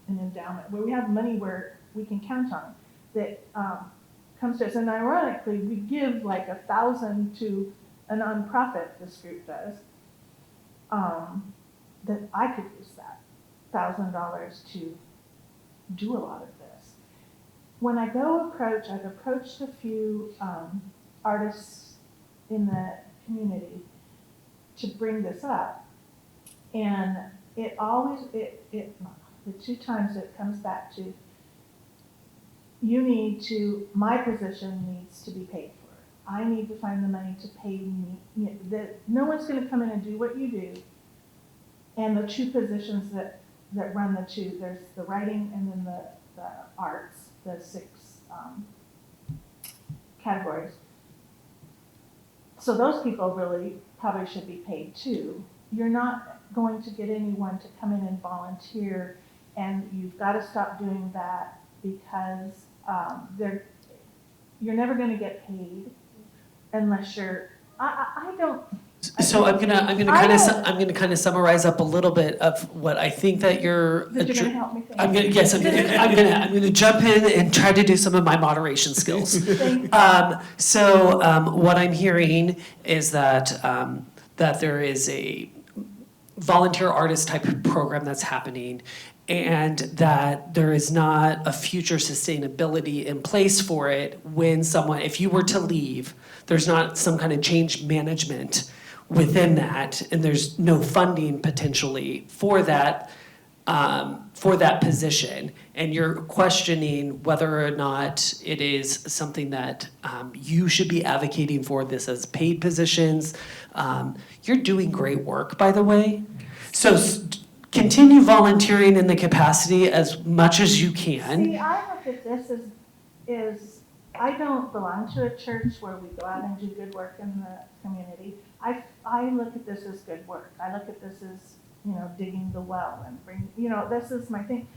[SPEAKER 7] endowment, where we have money where we can count on that comes to us. And ironically, we give like $1,000 to a nonprofit, this group does, that I could use that $1,000 to do a lot of this. When I I've approached a few artists in the community to bring this up, and the two times it comes back to, my position needs to be paid for. I need to find the money to pay me. No one's going to come in and do what you do. And the two positions that run the two, there's the writing and then the arts, the 6 categories. So those people really probably should be paid too. You're not going to get anyone to come in and volunteer, and you've got to stop doing that, because you're never going to get paid unless you're. I don't.
[SPEAKER 1] So I'm gonna kind of summarize up a little bit of what I think that you're.
[SPEAKER 7] That you're gonna help me think.
[SPEAKER 1] I'm gonna jump in and try to do some of my moderation skills. What I'm hearing is that that there is a volunteer artist type of program that's happening, and that there is not a future sustainability in place for it when if you were to leave, there's not some kind of change management within that, and there's no funding potentially for that position, and you're questioning whether or not it is something that you should be advocating for this as paid positions. You're doing great work, by the way. So continue volunteering in the capacity as much as you can.
[SPEAKER 7] See, I look at this as I don't belong to a church where we go out and do good work in the community. I look at this as good work. I look at this as, digging the well and this is my thing.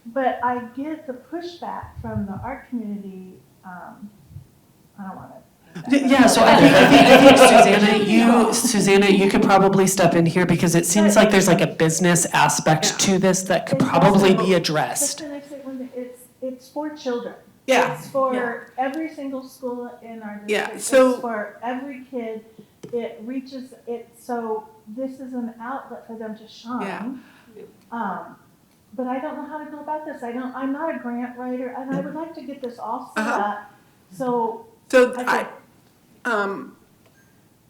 [SPEAKER 7] But I get the pushback from the art community. I don't want to.
[SPEAKER 1] Yeah, so I think Susana, you could probably step in here, because it seems like there's like a business aspect to this that could probably be addressed.
[SPEAKER 7] It's for children.
[SPEAKER 4] Yeah.
[SPEAKER 7] It's for every single school in our district.
[SPEAKER 4] Yeah, so-
[SPEAKER 7] It's for every kid. It reaches it. So this is an outlet for them to shine. But I don't know how to go about this. I'm not a grant writer, and I would like to get this all set up. So
[SPEAKER 4] I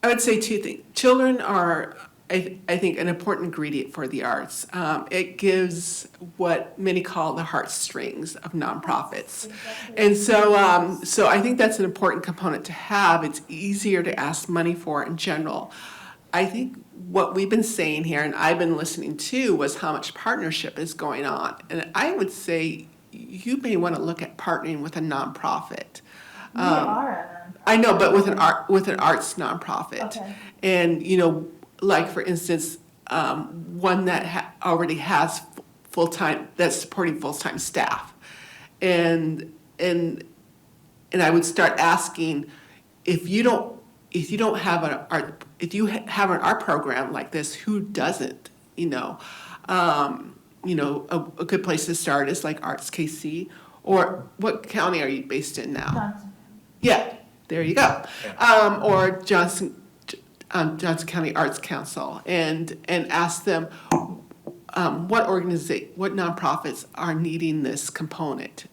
[SPEAKER 4] would say 2 things. Children are, I think, an important ingredient for the arts. It gives what many call the heartstrings of nonprofits. And so I think that's an important component to have. It's easier to ask money for in general. I think what we've been saying here, and I've been listening to, was how much partnership is going on. And I would say you may want to look at partnering with a nonprofit.
[SPEAKER 7] we are a nonprofit.
[SPEAKER 4] I know, but with an arts nonprofit.
[SPEAKER 7] Okay.
[SPEAKER 4] And, like for instance, one that already has full-time, that's supporting full-time staff. And I would start asking, if you have an art program like this, who doesn't, a good place to start is like Arts KC, or what county are you based in now?
[SPEAKER 7] Johnson.
[SPEAKER 4] Yeah, there you go. Or Johnson County Arts Council, and ask them what nonprofits are needing this component,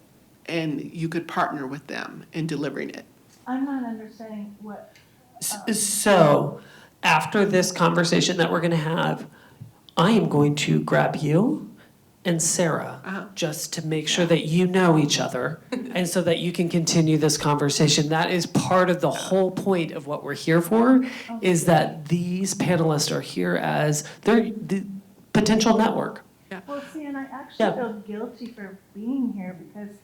[SPEAKER 4] and you could partner with them in delivering it.
[SPEAKER 7] I'm not understanding what,
[SPEAKER 1] So, after this conversation that we're gonna have, I am going to grab you and Sarah, just to make sure that you know each other, and so that you can continue this conversation. That is part of the whole point of what we're here for, is that these panelists are here as the potential network.
[SPEAKER 7] well, see, and I actually
[SPEAKER 1] Yeah.
[SPEAKER 7] feel guilty for being here because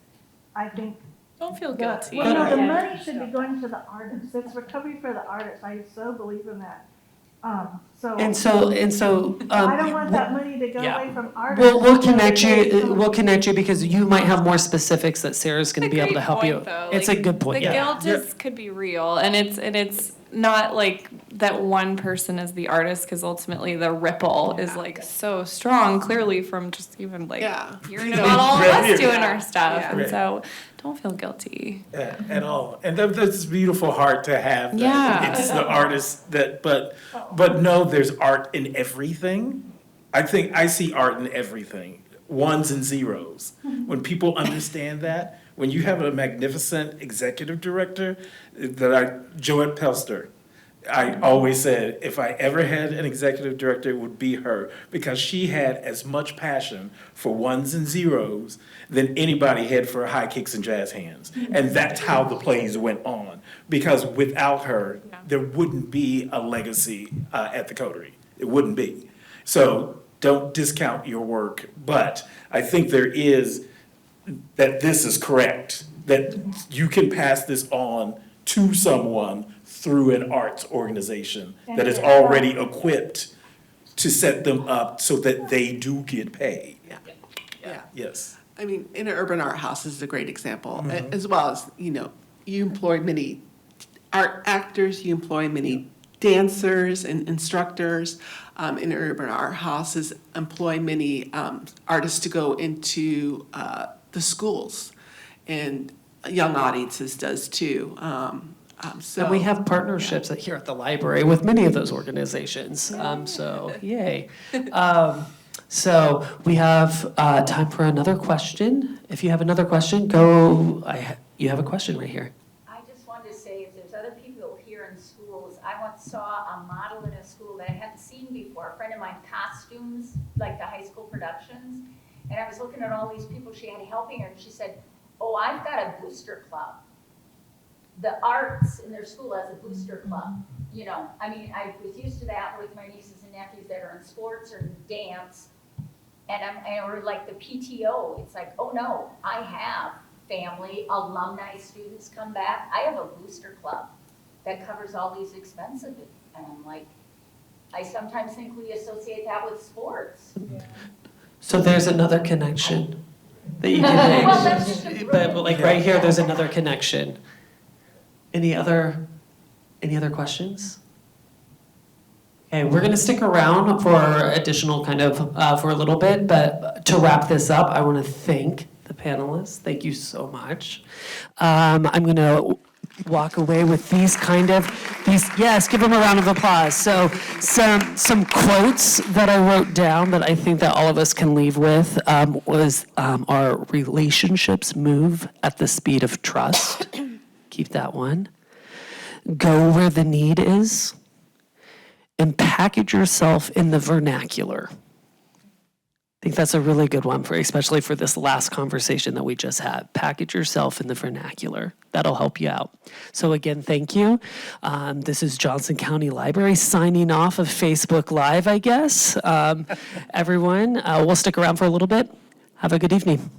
[SPEAKER 7] I think
[SPEAKER 2] Don't feel
[SPEAKER 7] the,
[SPEAKER 2] guilty.
[SPEAKER 7] well, no, the money should be going to the artists. It's recovery for the artists. I so believe in that. So
[SPEAKER 1] And so,
[SPEAKER 7] I don't want that money to go
[SPEAKER 1] yeah.
[SPEAKER 7] away from artists.
[SPEAKER 1] we'll connect you because you might have more specifics that Sarah's gonna be able to help you. It's a good point,
[SPEAKER 2] The
[SPEAKER 1] yeah.
[SPEAKER 2] guilt could be real, and it's not like that one person is the artist, because ultimately the ripple is like so strong, clearly from just even like
[SPEAKER 4] Yeah.
[SPEAKER 2] hearing about all of us doing our stuff,
[SPEAKER 4] Yeah.
[SPEAKER 2] and so don't feel guilty.
[SPEAKER 5] At all. And that's a beautiful heart to have. That
[SPEAKER 2] Yeah.
[SPEAKER 5] It's the artist that, but no, there's art in everything. I think I see art in everything, ones and zeros. When people understand that, when you have a magnificent executive director, Joette Pelster, I always said, if I ever had an executive director, it would be her, because she had as much passion for ones and zeros than anybody had for high kicks and jazz hands. And that's how the plays went on, because without her, there wouldn't be a legacy at the Coterie. It wouldn't be. So don't discount your work, but I think there is, that this is correct, that you can pass this on to someone through an arts organization that is already equipped to set them up so that they do get paid.
[SPEAKER 4] Yeah.
[SPEAKER 5] Yes.
[SPEAKER 4] I mean, Inner Urban Art House is a great example, as well as, you employ many art actors, you employ many dancers and instructors. Inner Urban Art Houses employ many artists to go into the schools, and young audiences does too. So
[SPEAKER 1] And we have partnerships here at the library with many of those organizations, so yay. So we have time for another question. If you have another question, you have a question right here.
[SPEAKER 6] I just wanted to say, if there's other people here in schools, I once saw a model in a school that I hadn't seen before. A friend of mine, costumes, like the high school productions. And I was looking at all these people she had helping her, and she said, oh, I've got a booster club. The arts in their school has a booster club. I mean, I was used to that with my nieces and nephews that are in sports or dance. Or like the PTO, it's like, oh no, I have family, alumni, students come back. I have a booster club that covers all these expenses. And I'm like, I sometimes think we associate that with sports.
[SPEAKER 1] So there's another connection that you can make.
[SPEAKER 6] Well, that's just a
[SPEAKER 1] But like right here, there's another connection. Any other questions? Okay, we're gonna stick around for additional for a little bit, but to wrap this up, I wanna thank the panelists. Thank you so much. I'm gonna walk away with these, yes, give them a round of applause. So some quotes that I wrote down that I think that all of us can leave with was our relationships move at the speed of trust. Keep that one. Go where the need is. And package yourself in the vernacular. I think that's a really good one, especially for this last conversation that we just had. Package yourself in the vernacular. That'll help you out. So again, thank you. This is Johnson County Library signing off of Facebook Live, I guess. Everyone, we'll stick around for a little bit. Have a good evening.